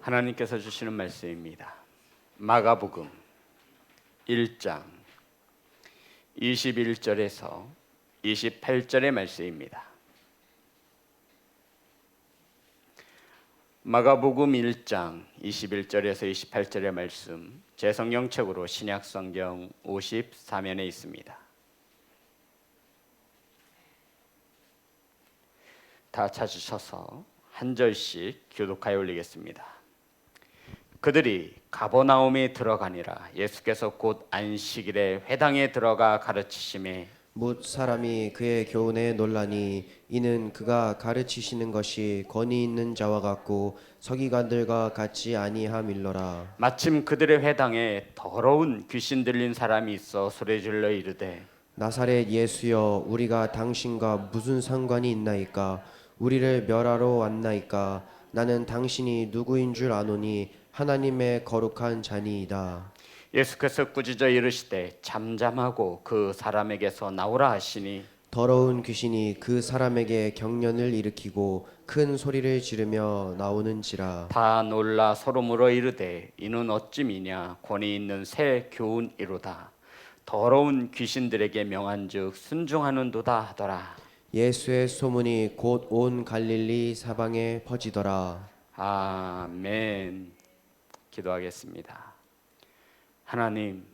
하나님께서 주시는 말씀입니다. 마가복음 1장 21절에서 28절의 말씀입니다. 마가복음 1장 21절에서 28절의 말씀, 제 성경책으로 신약성경 54면에 있습니다. 다 찾으셔서 한 절씩 교독하여 올리겠습니다. 그들이 가버나움에 들어가니라. 예수께서 곧 안식일에 회당에 들어가 가르치심에 뭇 사람이 그의 교훈에 놀라니 이는 그가 가르치시는 것이 권위 있는 자와 같고 서기관들과 같지 아니함일러라. 마침 그들의 회당에 더러운 귀신 들린 사람이 있어 소리질러 이르되 나사렛 예수여, 우리가 당신과 무슨 상관이 있나이까? 우리를 멸하러 왔나이까? 나는 당신이 누구인 줄 아노니 하나님의 거룩한 자니이다. 예수께서 꾸짖어 이르시되 잠잠하고 그 사람에게서 나오라 하시니 더러운 귀신이 그 사람에게 경련을 일으키고 큰 소리를 지르며 나오는지라. 다 놀라 서로 물어 이르되 이는 어찌미냐? 권위 있는 새 교훈이로다. 더러운 귀신들에게 명한즉 순종하는도다 하더라. 예수의 소문이 곧 온 갈릴리 사방에 퍼지더라. 아멘. 기도하겠습니다. 하나님,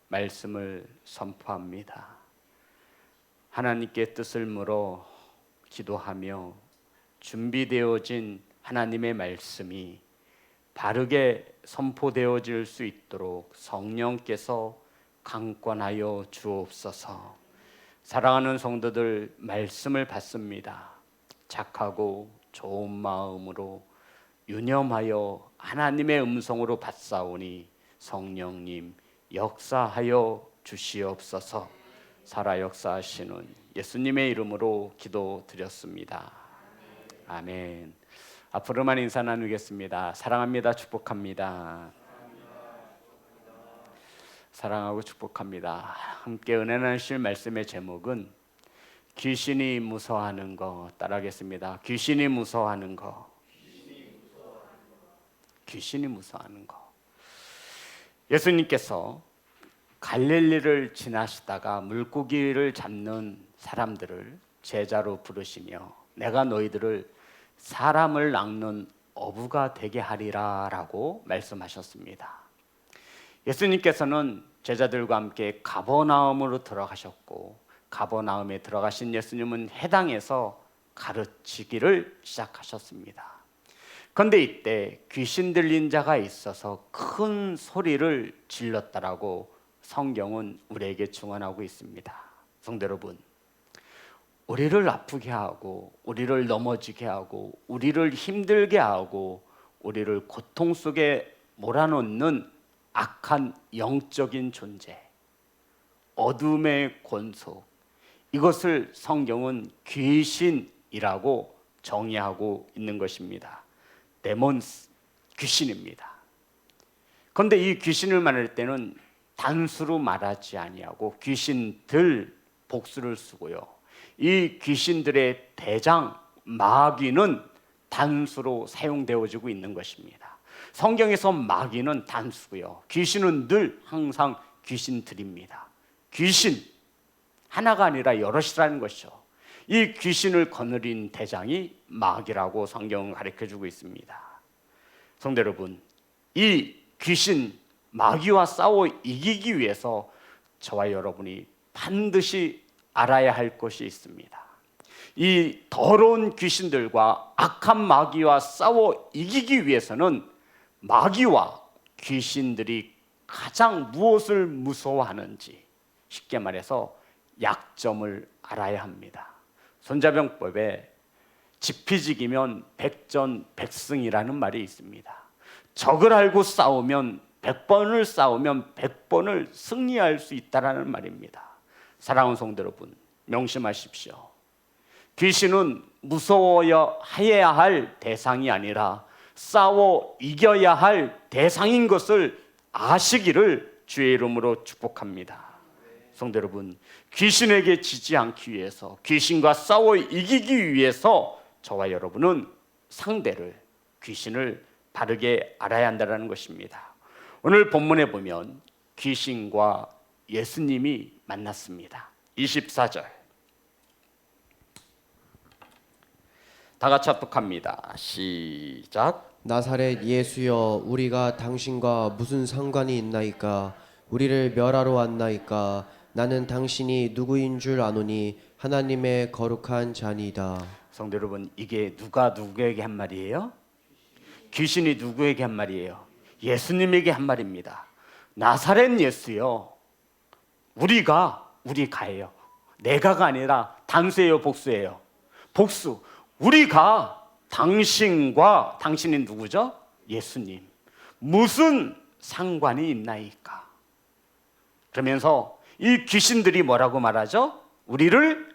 말씀을 선포합니다. 하나님께 뜻을 물어 기도하며 준비되어진 하나님의 말씀이 바르게 선포되어질 수 있도록 성령께서 강권하여 주옵소서. 사랑하는 성도들, 말씀을 받습니다. 착하고 좋은 마음으로 유념하여 하나님의 음성으로 받사오니 성령님 역사하여 주시옵소서. 살아 역사하시는 예수님의 이름으로 기도드렸습니다. 아멘. 앞으로만 인사 나누겠습니다. 사랑합니다. 축복합니다. 사랑하고 축복합니다. 함께 은혜 나누실 말씀의 제목은 귀신이 무서워하는 거. 따라하겠습니다. 귀신이 무서워하는 거. 귀신이 무서워하는 거. 예수님께서 갈릴리를 지나시다가 물고기를 잡는 사람들을 제자로 부르시며 내가 너희들을 사람을 낚는 어부가 되게 하리라 라고 말씀하셨습니다. 예수님께서는 제자들과 함께 가버나움으로 들어가셨고, 가버나움에 들어가신 예수님은 회당에서 가르치기를 시작하셨습니다. 그런데 이때 귀신 들린 자가 있어서 큰 소리를 질렀다라고 성경은 우리에게 증언하고 있습니다. 성도 여러분, 우리를 아프게 하고 우리를 넘어지게 하고 우리를 힘들게 하고 우리를 고통 속에 몰아넣는 악한 영적인 존재, 어둠의 권속, 이것을 성경은 귀신이라고 정의하고 있는 것입니다. 데몬스, 귀신입니다. 그런데 이 귀신을 말할 때는 단수로 말하지 아니하고 귀신들 복수를 쓰고요. 이 귀신들의 대장 마귀는 단수로 사용되어지고 있는 것입니다. 성경에서 마귀는 단수고요. 귀신은 늘 항상 귀신들입니다. 귀신 하나가 아니라 여럿이라는 것이죠. 이 귀신을 거느린 대장이 마귀라고 성경은 가르쳐주고 있습니다. 성도 여러분, 이 귀신 마귀와 싸워 이기기 위해서 저와 여러분이 반드시 알아야 할 것이 있습니다. 이 더러운 귀신들과 악한 마귀와 싸워 이기기 위해서는 마귀와 귀신들이 가장 무엇을 무서워하는지, 쉽게 말해서 약점을 알아야 합니다. 손자병법에 지피지기면 백전백승이라는 말이 있습니다. 적을 알고 싸우면 100번을 싸우면 100번을 승리할 수 있다는 말입니다. 사랑하는 성도 여러분, 명심하십시오. 귀신은 무서워야 할 대상이 아니라 싸워 이겨야 할 대상인 것을 아시기를 주의 이름으로 축복합니다. 성도 여러분, 귀신에게 지지 않기 위해서, 귀신과 싸워 이기기 위해서 저와 여러분은 상대를, 귀신을 바르게 알아야 한다는 것입니다. 오늘 본문에 보면 귀신과 예수님이 만났습니다. 24절 다 같이 합독합니다. 시작. 나사렛 예수여 우리가 당신과 무슨 상관이 있나이까 우리를 멸하러 왔나이까 나는 당신이 누구인 줄 아노니 하나님의 거룩한 자니이다. 성도 여러분, 이게 누가 누구에게 한 말이에요? 귀신이 누구에게 한 말이에요? 예수님에게 한 말입니다. 나사렛 예수요, 우리가예요. 내가가 아니라 단수예요, 복수예요? 복수. 우리가 당신과, 당신이 누구죠? 예수님, 무슨 상관이 있나이까? 그러면서 이 귀신들이 뭐라고 말하죠? 우리를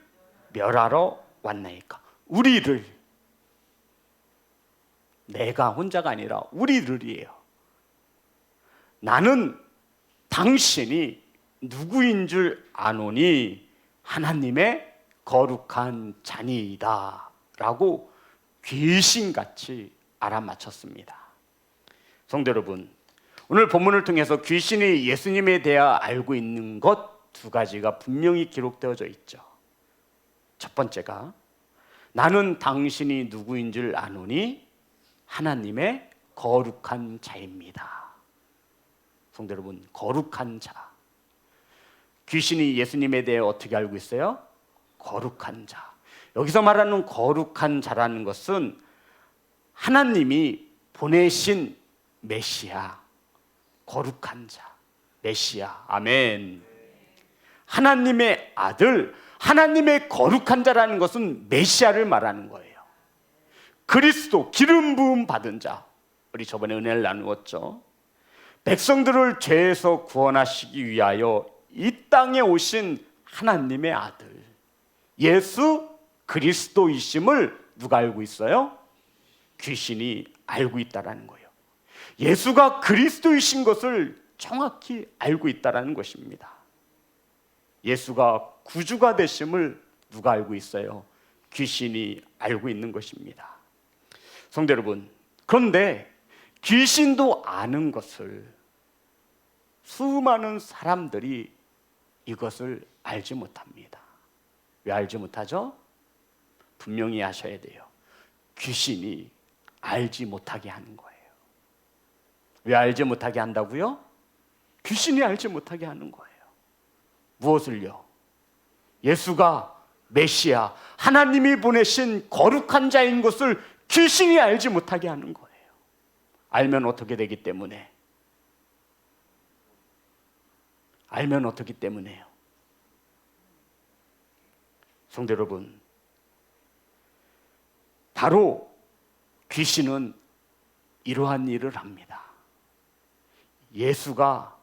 멸하러 왔나이까? 우리를, 내가 혼자가 아니라 우리들이에요. 나는 당신이 누구인 줄 아노니 하나님의 거룩한 자니이다 라고 귀신같이 알아맞혔습니다. 성도 여러분, 오늘 본문을 통해서 귀신이 예수님에 대해 알고 있는 것 두 가지가 분명히 기록되어져 있죠. 첫 번째가 나는 당신이 누구인 줄 아노니 하나님의 거룩한 자입니다. 성도 여러분, 거룩한 자. 귀신이 예수님에 대해 어떻게 알고 있어요? 거룩한 자. 여기서 말하는 거룩한 자라는 것은 하나님이 보내신 메시아, 거룩한 자, 메시아. 아멘. 하나님의 아들, 하나님의 거룩한 자라는 것은 메시아를 말하는 거예요. 그리스도, 기름 부음 받은 자. 우리 저번에 은혜를 나누었죠. 백성들을 죄에서 구원하시기 위하여 이 땅에 오신 하나님의 아들 예수 그리스도이심을 누가 알고 있어요? 귀신이 알고 있다라는 거예요. 예수가 그리스도이신 것을 정확히 알고 있다라는 것입니다. 예수가 구주가 되심을 누가 알고 있어요? 귀신이 알고 있는 것입니다. 성도 여러분, 그런데 귀신도 아는 것을 수많은 사람들이 이것을 알지 못합니다. 왜 알지 못하죠? 분명히 아셔야 돼요. 귀신이 알지 못하게 하는 거예요. 왜 알지 못하게 한다고요? 귀신이 알지 못하게 하는 거예요. 무엇을요? 예수가 메시아, 하나님이 보내신 거룩한 자인 것을 귀신이 알지 못하게 하는 거예요. 알면 어떻게 되기 때문에? 알면 어떻기 때문에요? 성도 여러분, 바로 귀신은 이러한 일을 합니다. 예수가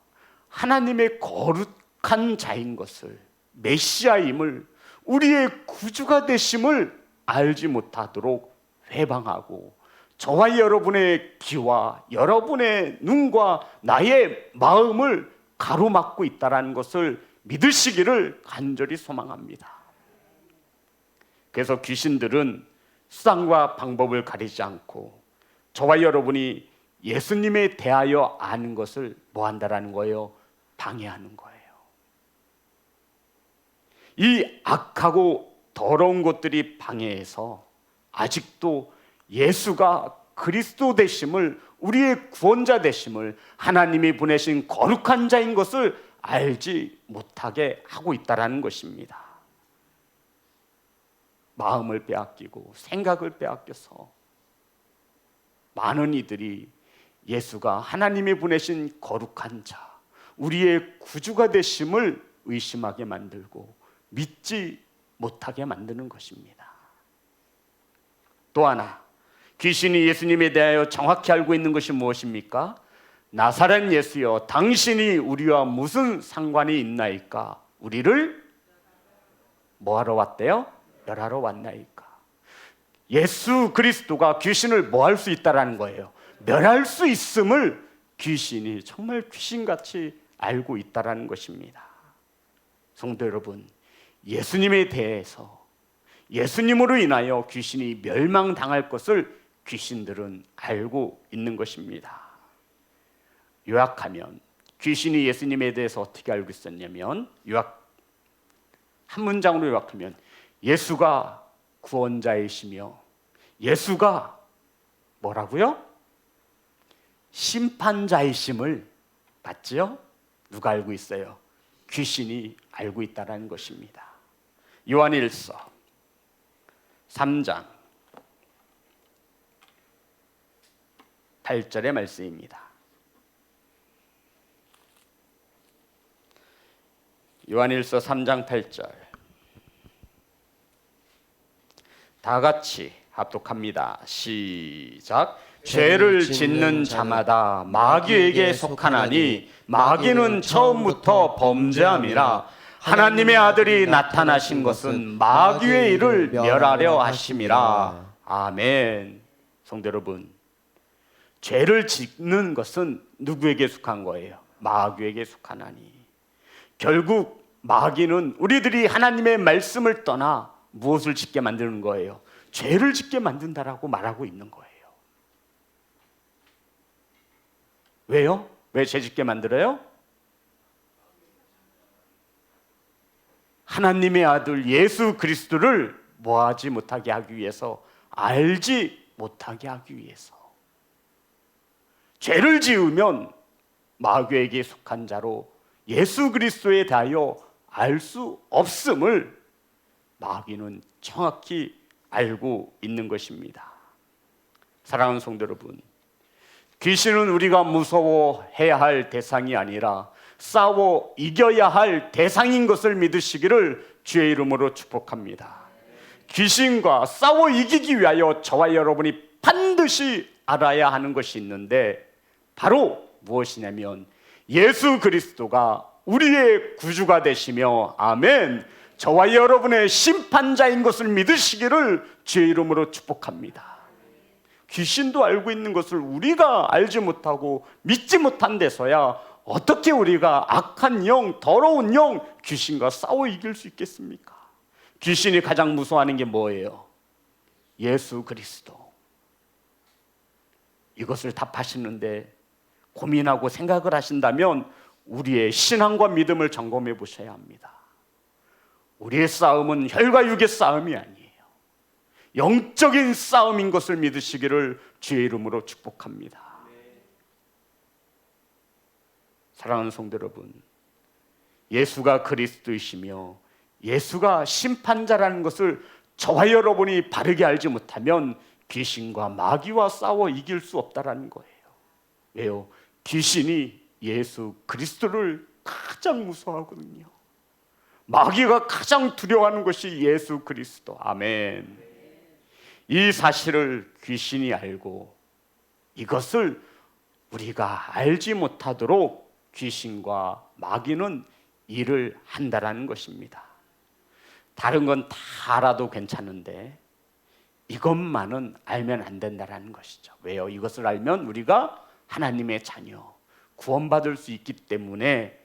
하나님의 거룩한 자인 것을, 메시아임을, 우리의 구주가 되심을 알지 못하도록 회방하고 저와 여러분의 귀와 여러분의 눈과 나의 마음을 가로막고 있다는 것을 믿으시기를 간절히 소망합니다. 그래서 귀신들은 수단과 방법을 가리지 않고 저와 여러분이 예수님에 대하여 아는 것을 뭐 한다라는 거예요? 방해하는 거예요. 이 악하고 더러운 것들이 방해해서 아직도 예수가 그리스도 되심을, 우리의 구원자 되심을, 하나님이 보내신 거룩한 자인 것을 알지 못하게 하고 있다는 것입니다. 마음을 빼앗기고 생각을 빼앗겨서 많은 이들이 예수가 하나님이 보내신 거룩한 자, 우리의 구주가 되심을 의심하게 만들고 믿지 못하게 만드는 것입니다. 또 하나, 귀신이 예수님에 대하여 정확히 알고 있는 것이 무엇입니까? 나사렛 예수여, 당신이 우리와 무슨 상관이 있나이까? 우리를 뭐하러 왔대요? 멸하러 왔나이까? 예수 그리스도가 귀신을 뭐 할 수 있다라는 거예요? 멸할 수 있음을 귀신이 정말 귀신같이 알고 있다라는 것입니다. 성도 여러분, 예수님에 대해서, 예수님으로 인하여 귀신이 멸망당할 것을 귀신들은 알고 있는 것입니다. 요약하면 귀신이 예수님에 대해서 어떻게 알고 있었냐면, 한 문장으로 요약하면 예수가 구원자이시며 예수가 뭐라고요? 심판자이심을 맞지요? 누가 알고 있어요? 귀신이 알고 있다는 것입니다. 요한일서 3장 8절의 말씀입니다. 요한일서 3장 8절, 다 같이 합독합니다. 시작. 죄를 짓는 자마다 마귀에게 속하나니 마귀는 처음부터 범죄함이라. 하나님의 아들이 나타나신 것은 마귀의 일을 멸하려 하심이라. 아멘. 성도 여러분, 죄를 짓는 것은 누구에게 속한 거예요? 마귀에게 속하나니. 결국 마귀는 우리들이 하나님의 말씀을 떠나 무엇을 짓게 만드는 거예요? 죄를 짓게 만든다라고 말하고 있는 거예요. 왜요? 왜 죄 짓게 만들어요? 하나님의 아들 예수 그리스도를 뭐하지 못하게 하기 위해서, 알지 못하게 하기 위해서. 죄를 지으면 마귀에게 속한 자로 예수 그리스도에 대하여 알 수 없음을 마귀는 정확히 알고 있는 것입니다. 사랑하는 성도 여러분, 귀신은 우리가 무서워해야 할 대상이 아니라 싸워 이겨야 할 대상인 것을 믿으시기를 주의 이름으로 축복합니다. 귀신과 싸워 이기기 위하여 저와 여러분이 반드시 알아야 하는 것이 있는데, 바로 무엇이냐면 예수 그리스도가 우리의 구주가 되시며, 아멘, 저와 여러분의 심판자인 것을 믿으시기를 주의 이름으로 축복합니다. 귀신도 알고 있는 것을 우리가 알지 못하고 믿지 못한 데서야 어떻게 우리가 악한 영, 더러운 영, 귀신과 싸워 이길 수 있겠습니까? 귀신이 가장 무서워하는 게 뭐예요? 예수 그리스도. 이것을 답하시는데 고민하고 생각을 하신다면 우리의 신앙과 믿음을 점검해 보셔야 합니다. 우리의 싸움은 혈과 육의 싸움이 아니에요. 영적인 싸움인 것을 믿으시기를 주의 이름으로 축복합니다. 사랑하는 성도 여러분, 예수가 그리스도이시며 예수가 심판자라는 것을 저와 여러분이 바르게 알지 못하면 귀신과 마귀와 싸워 이길 수 없다라는 거예요. 왜요? 귀신이 예수 그리스도를 가장 무서워하거든요. 마귀가 가장 두려워하는 것이 예수 그리스도. 아멘. 이 사실을 귀신이 알고 이것을 우리가 알지 못하도록 귀신과 마귀는 일을 한다라는 것입니다. 다른 건 다 알아도 괜찮은데 이것만은 알면 안 된다라는 것이죠. 왜요? 이것을 알면 우리가 하나님의 자녀, 구원받을 수 있기 때문에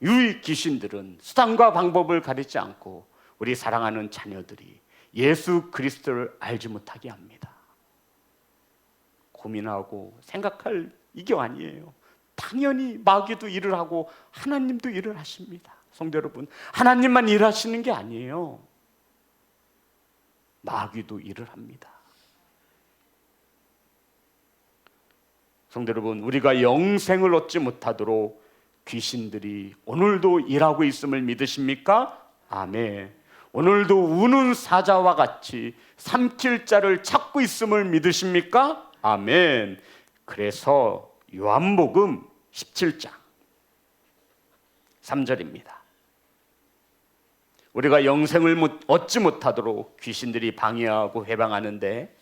이 귀신들은 수단과 방법을 가리지 않고 우리 사랑하는 자녀들이 예수 그리스도를 알지 못하게 합니다. 고민하고 생각할 이게 아니에요. 당연히 마귀도 일을 하고 하나님도 일을 하십니다. 성도 여러분, 하나님만 일하시는 게 아니에요. 마귀도 일을 합니다. 성도 여러분, 우리가 영생을 얻지 못하도록 귀신들이 오늘도 일하고 있음을 믿으십니까? 아멘. 오늘도 우는 사자와 같이 삼킬 자를 찾고 있음을 믿으십니까? 아멘. 그래서 요한복음 17장 3절입니다. 우리가 영생을 얻지 못하도록 귀신들이 방해하고 회방하는데,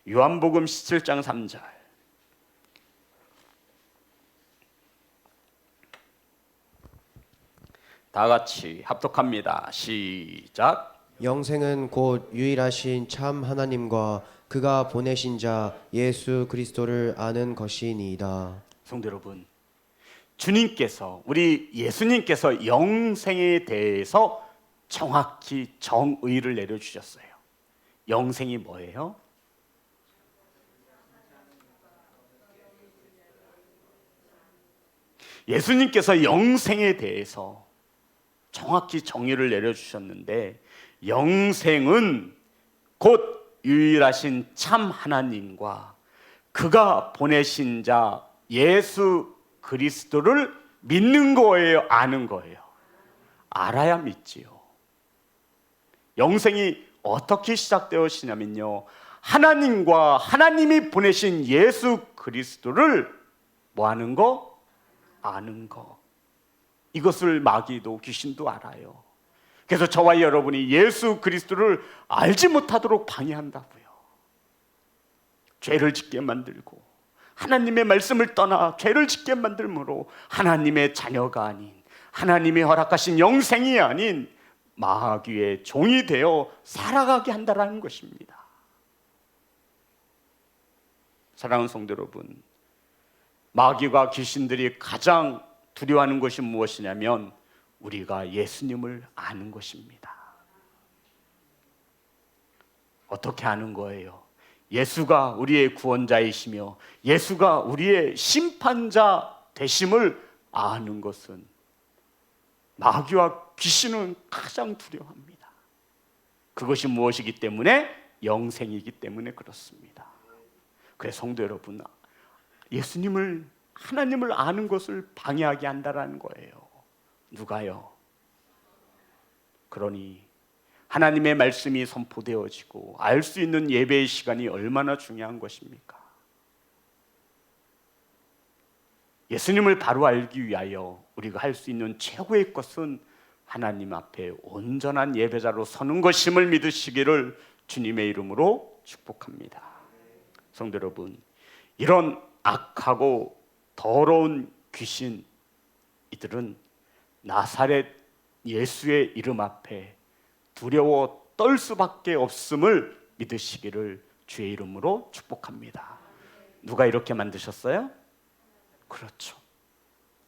요한복음 17장 3절, 다 같이 합독합니다. 시작. 영생은 곧 유일하신 참 하나님과 그가 보내신 자 예수 그리스도를 아는 것이니이다. 성도 여러분, 주님께서, 우리 예수님께서 영생에 대해서 정확히 정의를 내려주셨어요. 영생이 뭐예요? 예수님께서 영생에 대해서 정확히 정의를 내려주셨는데, 영생은 곧 유일하신 참 하나님과 그가 보내신 자 예수 그리스도를 믿는 거예요, 아는 거예요? 알아야 믿지요. 영생이 어떻게 시작되었냐면요, 하나님과 하나님이 보내신 예수 그리스도를 뭐 하는 거? 아는 거. 이것을 마귀도 귀신도 알아요. 그래서 저와 여러분이 예수 그리스도를 알지 못하도록 방해한다고요. 죄를 짓게 만들고 하나님의 말씀을 떠나 죄를 짓게 만들므로 하나님의 자녀가 아닌, 하나님이 허락하신 영생이 아닌 마귀의 종이 되어 살아가게 한다라는 것입니다. 사랑하는 성도 여러분, 마귀와 귀신들이 가장 두려워하는 것이 무엇이냐면 우리가 예수님을 아는 것입니다. 어떻게 아는 거예요? 예수가 우리의 구원자이시며 예수가 우리의 심판자 되심을 아는 것은 마귀와 귀신은 가장 두려워합니다. 그것이 무엇이기 때문에? 영생이기 때문에 그렇습니다. 그래서 성도 여러분, 예수님을, 하나님을 아는 것을 방해하게 한다라는 거예요. 누가요? 그러니 하나님의 말씀이 선포되어지고 알 수 있는 예배의 시간이 얼마나 중요한 것입니까? 예수님을 바로 알기 위하여 우리가 할 수 있는 최고의 것은 하나님 앞에 온전한 예배자로 서는 것임을 믿으시기를 주님의 이름으로 축복합니다. 성도 여러분, 이런 악하고 더러운 귀신, 이들은 나사렛 예수의 이름 앞에 두려워 떨 수밖에 없음을 믿으시기를 주의 이름으로 축복합니다. 누가 이렇게 만드셨어요? 그렇죠.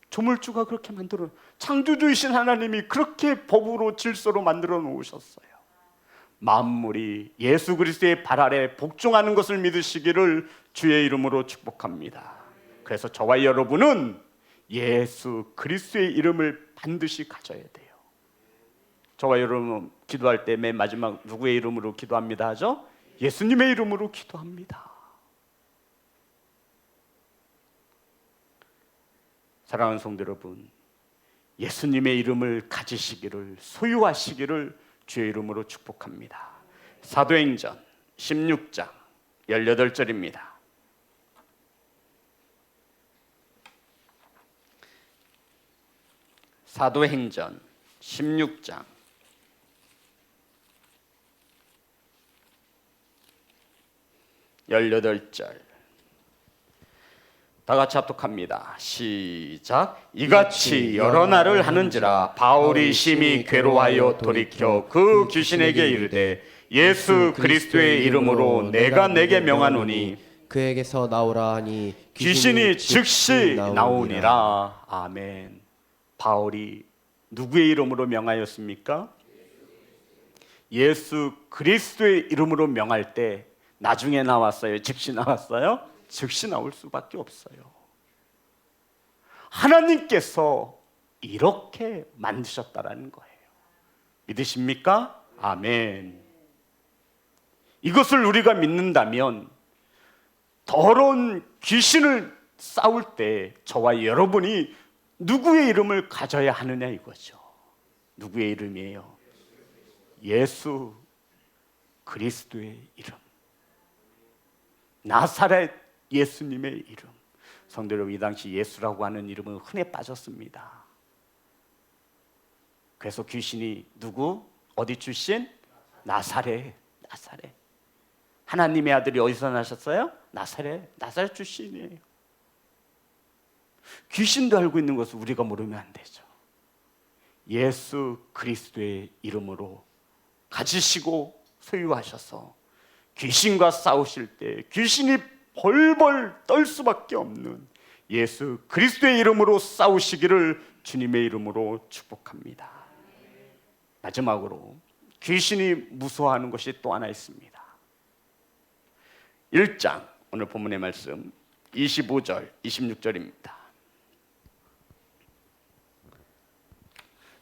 조물주가 그렇게 만들어, 창조주이신 하나님이 그렇게 법으로 질서로 만들어 놓으셨어요. 만물이 예수 그리스도의 발 아래 복종하는 것을 믿으시기를 주의 이름으로 축복합니다. 그래서 저와 여러분은 예수 그리스도의 이름을 반드시 가져야 돼요. 저와 여러분 기도할 때 맨 마지막 누구의 이름으로 기도합니다 하죠? 예수님의 이름으로 기도합니다. 사랑하는 성도 여러분, 예수님의 이름을 가지시기를, 소유하시기를 주의 이름으로 축복합니다. 사도행전 16장 18절입니다. 사도행전 16장 18절 다 같이 합독합니다. 시작. 이같이 여러 날을 하는지라 바울이 심히 괴로워하여 돌이켜 그 귀신에게 이르되 예수 그리스도의 이름으로 내가 내게 명하노니 그에게서 나오라 하니 귀신이 즉시 나오니라. 아멘. 바울이 누구의 이름으로 명하였습니까? 예수 그리스도의 이름으로 명할 때 나중에 나왔어요? 즉시 나왔어요? 즉시 나올 수밖에 없어요. 하나님께서 이렇게 만드셨다라는 거예요. 믿으십니까? 아멘. 이것을 우리가 믿는다면 더러운 귀신을 싸울 때 저와 여러분이 누구의 이름을 가져야 하느냐 이거죠. 누구의 이름이에요? 예수 그리스도의 이름, 나사렛 예수님의 이름. 성도 여러분, 이 당시 예수라고 하는 이름은 흔해 빠졌습니다. 그래서 귀신이 누구? 어디 출신? 나사렛. 나사렛. 하나님의 아들이 어디서 나셨어요? 나사렛. 나사렛 출신이에요. 귀신도 알고 있는 것을 우리가 모르면 안 되죠. 예수 그리스도의 이름으로 가지시고 소유하셔서 귀신과 싸우실 때 귀신이 벌벌 떨 수밖에 없는 예수 그리스도의 이름으로 싸우시기를 주님의 이름으로 축복합니다. 마지막으로 귀신이 무서워하는 것이 또 하나 있습니다. 1장 오늘 본문의 말씀 25절 26절입니다.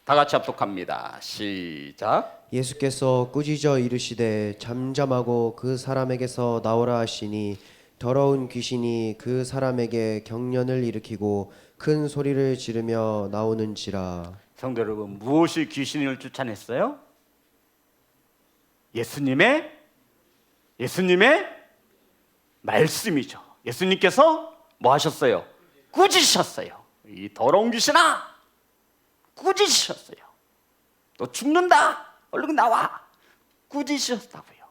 다 같이 합독합니다. 시작. 예수께서 꾸짖어 이르시되 잠잠하고 그 사람에게서 나오라 하시니 더러운 귀신이 그 사람에게 경련을 일으키고 큰 소리를 지르며 나오는지라. 성도 여러분, 무엇이 귀신을 쫓아냈어요? 예수님의 말씀이죠. 예수님께서 뭐 하셨어요? 꾸짖으셨어요. 이 더러운 귀신아, 꾸짖으셨어요. 너 죽는다, 얼른 나와, 꾸짖으셨다고요.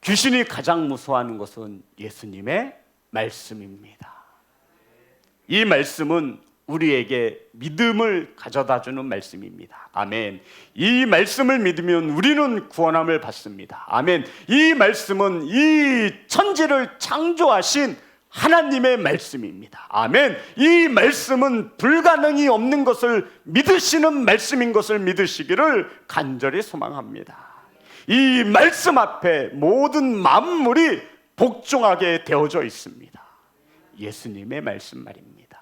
귀신이 가장 무서워하는 것은 예수님의 말씀입니다. 이 말씀은 우리에게 믿음을 가져다주는 말씀입니다. 아멘. 이 말씀을 믿으면 우리는 구원함을 받습니다. 아멘. 이 말씀은 이 천지를 창조하신 하나님의 말씀입니다. 아멘. 이 말씀은 불가능이 없는 것을 믿으시는 말씀인 것을 믿으시기를 간절히 소망합니다. 이 말씀 앞에 모든 만물이 복종하게 되어져 있습니다. 예수님의 말씀 말입니다.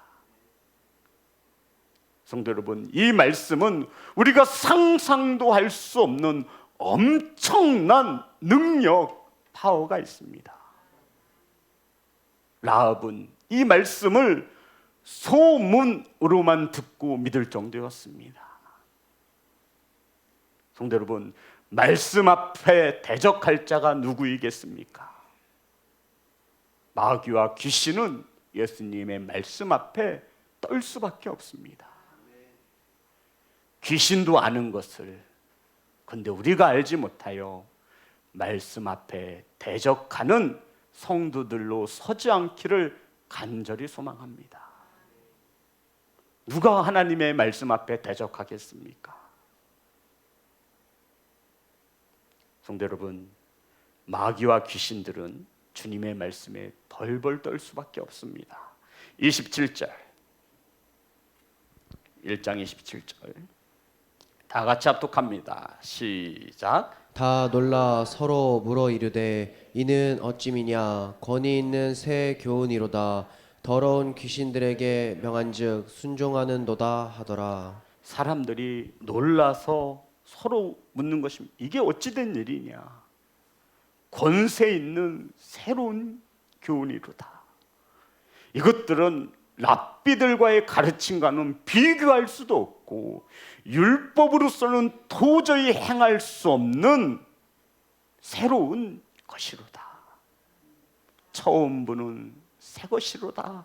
성도 여러분, 이 말씀은 우리가 상상도 할 수 없는 엄청난 능력, 파워가 있습니다. 라합은 이 말씀을 소문으로만 듣고 믿을 정도였습니다. 성도 여러분, 말씀 앞에 대적할 자가 누구이겠습니까? 마귀와 귀신은 예수님의 말씀 앞에 떨 수밖에 없습니다. 귀신도 아는 것을 근데 우리가 알지 못하여 말씀 앞에 대적하는 성도들로 서지 않기를 간절히 소망합니다. 누가 하나님의 말씀 앞에 대적하겠습니까? 성도 여러분, 마귀와 귀신들은 주님의 말씀에 벌벌 떨 수밖에 없습니다. 27절, 1장 27절 다 같이 합독합니다. 시작. 다 놀라 서로 물어 이르되 이는 어찌미냐 권위 있는 새 교훈이로다 더러운 귀신들에게 명한즉 순종하는도다 하더라. 사람들이 놀라서 서로 묻는 것입니다. 이게 어찌된 일이냐? 권세 있는 새로운 교훈이로다. 이것들은 랍비들과의 가르침과는 비교할 수도 없고 율법으로서는 도저히 행할 수 없는 새로운 것이로다. 처음 보는 새 것이로다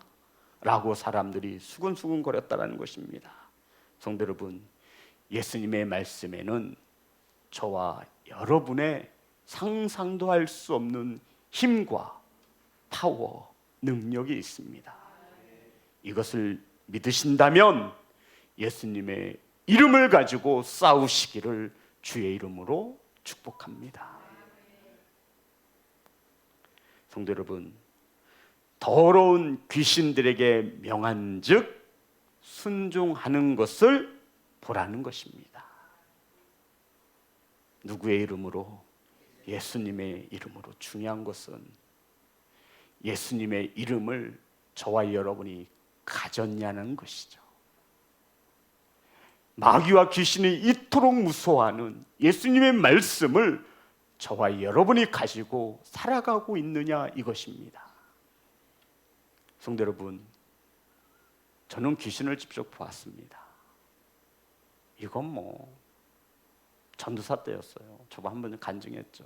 라고 사람들이 수근수근 거렸다는 것입니다. 성도 여러분, 예수님의 말씀에는 저와 여러분의 상상도 할 수 없는 힘과 파워, 능력이 있습니다. 이것을 믿으신다면 예수님의 이름을 가지고 싸우시기를 주의 이름으로 축복합니다. 성도 여러분, 더러운 귀신들에게 명한즉 순종하는 것을 보라는 것입니다. 누구의 이름으로? 예수님의 이름으로. 중요한 것은 예수님의 이름을 저와 여러분이 가졌냐는 것이죠. 마귀와 귀신이 이토록 무서워하는 예수님의 말씀을 저와 여러분이 가지고 살아가고 있느냐 이것입니다. 성도 여러분, 저는 귀신을 직접 보았습니다. 이건 뭐 전도사 때였어요. 저도 한 번 간증했죠.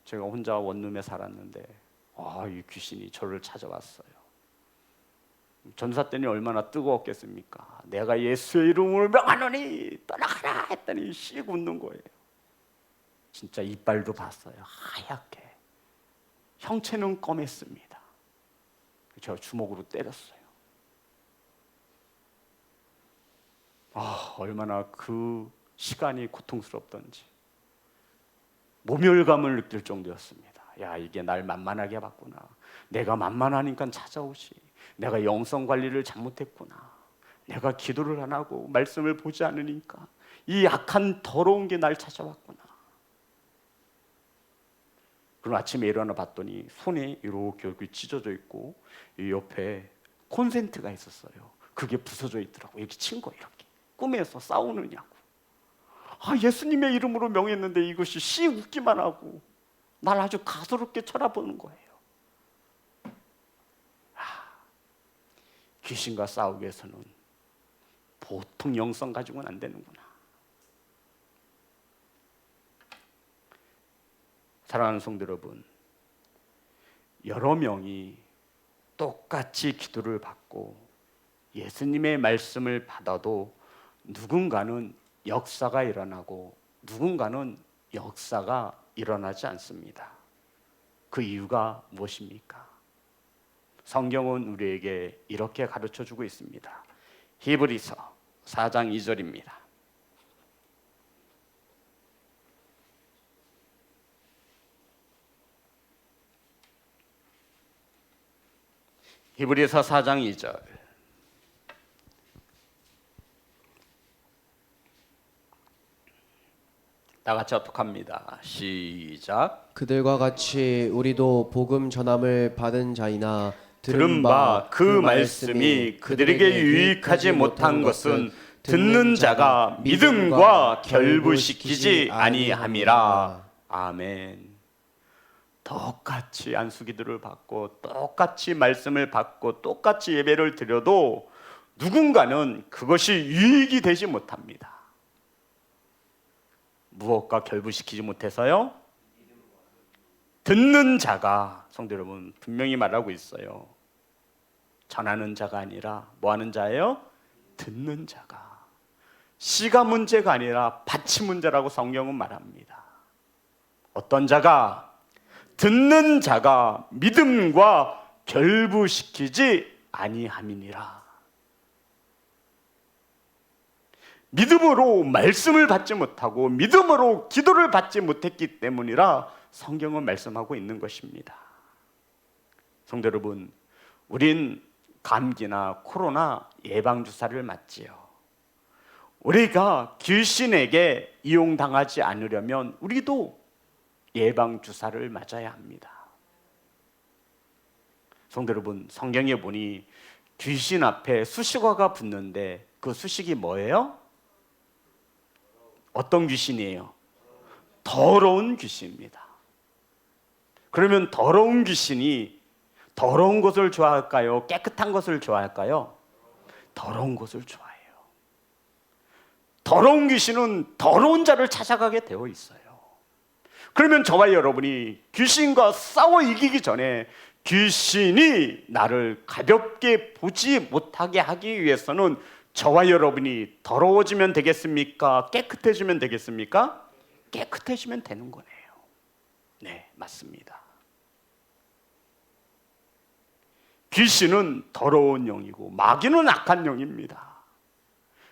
제가 혼자 원룸에 살았는데 이 귀신이 저를 찾아왔어요. 전도사 때는 얼마나 뜨거웠겠습니까? 내가 예수의 이름으로 명하노니 떠나가라 했더니 씩 웃는 거예요. 진짜 이빨도 봤어요. 하얗게. 형체는 검했습니다. 제가 주먹으로 때렸어요. 얼마나 그 시간이 고통스럽던지 모멸감을 느낄 정도였습니다. 야, 이게 날 만만하게 봤구나. 내가 만만하니까 찾아오시. 내가 영성 관리를 잘못했구나. 내가 기도를 안 하고 말씀을 보지 않으니까 이 악한 더러운 게 날 찾아왔구나. 그럼 아침에 일어나 봤더니 손에 이렇게 찢어져 있고 이 옆에 콘센트가 있었어요. 그게 부서져 있더라고. 이렇게 친 거, 이렇게 꿈에서 싸우느냐고. 예수님의 이름으로 명했는데 이것이 씨 웃기만 하고 날 아주 가소롭게 쳐다보는 거예요. 귀신과 싸우기 위해서는 보통 영성 가지고는 안 되는구나. 사랑하는 성도 여러분, 여러 명이 똑같이 기도를 받고 예수님의 말씀을 받아도 누군가는 역사가 일어나고 누군가는 역사가 일어나지 않습니다. 그 이유가 무엇입니까? 성경은 우리에게 이렇게 가르쳐주고 있습니다. 히브리서 4장 2절입니다. 히브리서 4장 2절. 다 같이 어떡합니다. 시작. 그들과 같이 우리도 복음 전함을 받은 자이나 들은 바 그 말씀이 그들에게 유익하지 못한 것은 듣는 자가 믿음과 결부시키지 아니함이라. 아멘. 똑같이 안수기도를 받고 똑같이 말씀을 받고 똑같이 예배를 드려도 누군가는 그것이 유익이 되지 못합니다. 무엇과 결부시키지 못해서요? 듣는 자가, 성도 여러분, 분명히 말하고 있어요. 전하는 자가 아니라 뭐 하는 자예요? 듣는 자가. 씨가 문제가 아니라 밭이 문제라고 성경은 말합니다. 어떤 자가? 듣는 자가 믿음과 결부시키지 아니함이니라. 믿음으로 말씀을 받지 못하고 믿음으로 기도를 받지 못했기 때문이라 성경은 말씀하고 있는 것입니다. 성도 여러분, 우린 감기나 코로나 예방주사를 맞지요. 우리가 귀신에게 이용당하지 않으려면 우리도 예방주사를 맞아야 합니다. 성도 여러분, 성경에 보니 귀신 앞에 수식어가 붙는데 그 수식이 뭐예요? 어떤 귀신이에요? 더러운 귀신입니다. 그러면 더러운 귀신이 더러운 것을 좋아할까요? 깨끗한 것을 좋아할까요? 더러운 것을 좋아해요. 더러운 귀신은 더러운 자를 찾아가게 되어 있어요. 그러면 저와 여러분이 귀신과 싸워 이기기 전에 귀신이 나를 가볍게 보지 못하게 하기 위해서는 저와 여러분이 더러워지면 되겠습니까? 깨끗해지면 되겠습니까? 깨끗해지면 되는 거네요. 네, 맞습니다. 귀신은 더러운 영이고 마귀는 악한 영입니다.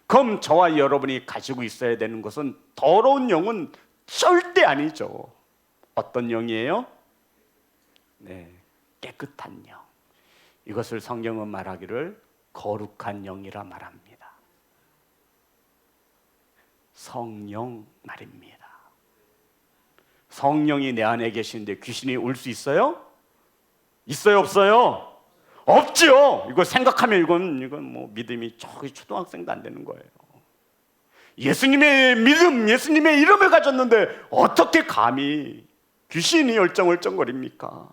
그럼 저와 여러분이 가지고 있어야 되는 것은 더러운 영은 절대 아니죠. 어떤 영이에요? 네, 깨끗한 영. 이것을 성경은 말하기를 거룩한 영이라 말합니다. 성령 말입니다. 성령이 내 안에 계시는데 귀신이 올 수 있어요? 있어요, 없어요? 없죠. 이거 생각하면 이건 뭐 믿음이 저기 초등학생도 안 되는 거예요. 예수님의 믿음, 예수님의 이름을 가졌는데 어떻게 감히 귀신이 얼쩡얼쩡거립니까?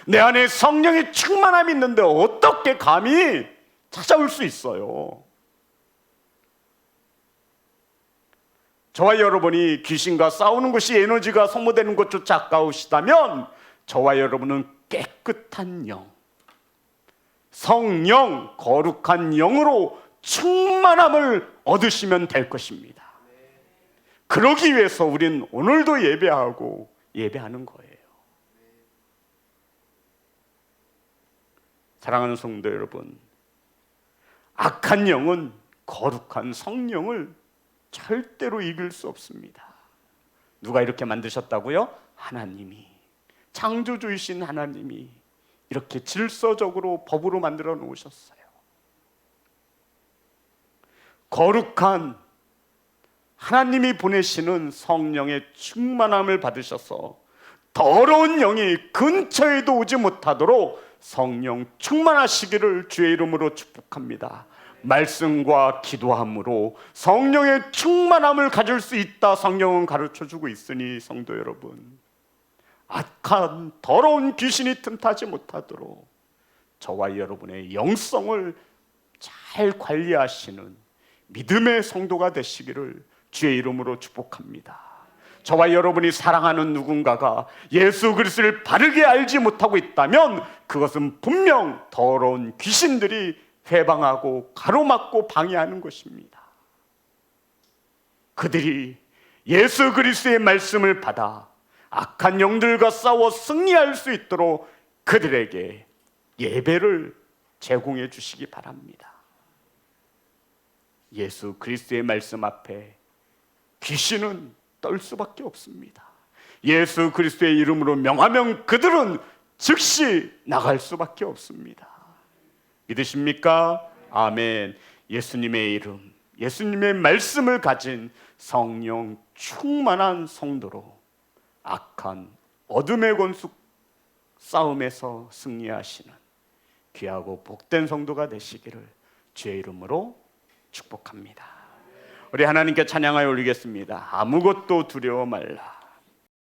내 안에 성령의 충만함이 있는데 어떻게 감히 찾아올 수 있어요? 저와 여러분이 귀신과 싸우는 것이 에너지가 소모되는 것조차 아까우시다면 저와 여러분은 깨끗한 영, 성령, 거룩한 영으로 충만함을 얻으시면 될 것입니다. 그러기 위해서 우린 오늘도 예배하고 예배하는 거예요. 사랑하는 성도 여러분, 악한 영은 거룩한 성령을 절대로 이길 수 없습니다. 누가 이렇게 만드셨다고요? 하나님이, 창조주이신 하나님이 이렇게 질서적으로 법으로 만들어 놓으셨어요. 거룩한 하나님이 보내시는 성령의 충만함을 받으셔서 더러운 영이 근처에도 오지 못하도록 성령 충만하시기를 주의 이름으로 축복합니다. 말씀과 기도함으로 성령의 충만함을 가질 수 있다 성령은 가르쳐주고 있으니 성도 여러분, 악한 더러운 귀신이 틈타지 못하도록 저와 여러분의 영성을 잘 관리하시는 믿음의 성도가 되시기를 주의 이름으로 축복합니다. 저와 여러분이 사랑하는 누군가가 예수 그리스도를 바르게 알지 못하고 있다면 그것은 분명 더러운 귀신들이 회방하고 가로막고 방해하는 것입니다. 그들이 예수 그리스도의 말씀을 받아 악한 영들과 싸워 승리할 수 있도록 그들에게 예배를 제공해 주시기 바랍니다. 예수 그리스도의 말씀 앞에 귀신은 떨 수밖에 없습니다. 예수 그리스도의 이름으로 명하면 그들은 즉시 나갈 수밖에 없습니다. 믿으십니까? 아멘. 예수님의 이름, 예수님의 말씀을 가진 성령 충만한 성도로 악한 어둠의 권속 싸움에서 승리하시는 귀하고 복된 성도가 되시기를 주의 이름으로 축복합니다. 우리 하나님께 찬양하여 올리겠습니다. 아무것도 두려워 말라.